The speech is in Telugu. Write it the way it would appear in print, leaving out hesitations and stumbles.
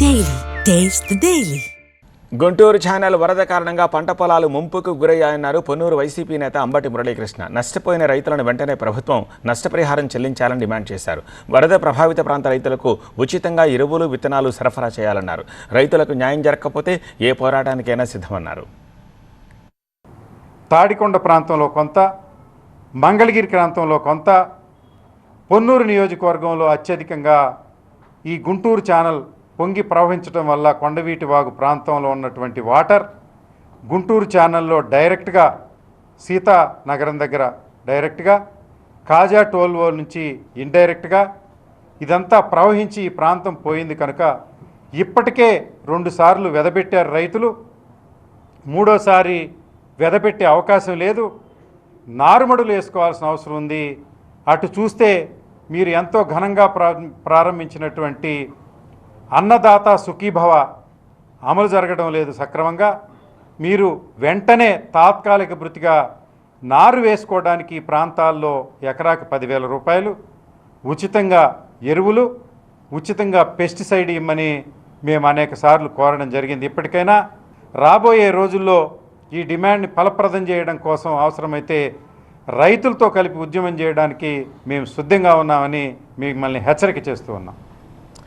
Daily. Taste the Daily. Guntur channel వరద కారణంగా పంట పొలాలు ముంపుకు గురయ్యాయన్నారు పొన్నూరు వైసీపీ నేత అంబటి మురళీకృష్ణ. నష్టపోయిన రైతులను వెంటనే ప్రభుత్వం నష్టపరిహారం చెల్లించాలని డిమాండ్ చేశారు. వరద ప్రభావిత ప్రాంత రైతులకు ఉచితంగా ఎరువులు, విత్తనాలు సరఫరా చేయాలన్నారు. రైతులకు న్యాయం జరగకపోతే ఏ పోరాటానికైనా సిద్ధమన్నారు. తాడికొండ ప్రాంతంలో కొంత, మంగళగిరి ప్రాంతంలో కొంత, పొన్నూరు నియోజకవర్గంలో అత్యధికంగా ఈ గుంటూరు ఛానల్ పొంగి ప్రవహించడం వల్ల కొండవీటి వాగు ప్రాంతంలో ఉన్నటువంటి వాటర్ గుంటూరు ఛానల్లో డైరెక్ట్గా సీతానగరం దగ్గర డైరెక్ట్గా, కాజా టోల్వో నుంచి ఇండైరెక్ట్గా ఇదంతా ప్రవహించి ఈ ప్రాంతం పోయింది కనుక ఇప్పటికే 2 సార్లు వెదబెట్టారు రైతులు. మూడోసారి వెదబెట్టే అవకాశం లేదు. నారుమడులు వేసుకోవాల్సిన అవసరం ఉంది. అటు చూస్తే మీరు ఎంతో ఘనంగా ప్రారంభించినటువంటి అన్నదాత సుఖీభవ అమలు జరగడం లేదు సక్రమంగా. మీరు వెంటనే తాత్కాలిక భృతిగా నారు వేసుకోవడానికి ప్రాంతాల్లో ఎకరాకు 10,000 రూపాయలు, ఉచితంగా ఎరువులు, ఉచితంగా పెస్టిసైడ్ ఇమ్మని మేము అనేక సార్లు కోరడం జరిగింది. ఇప్పటికైనా రాబోయే రోజుల్లో ఈ డిమాండ్ని ఫలప్రదం చేయడం కోసం అవసరమైతే రైతులతో కలిపి ఉద్యమం చేయడానికి మేము సిద్ధంగా ఉన్నామని మిమ్మల్ని హెచ్చరిక చేస్తూ ఉన్నాం.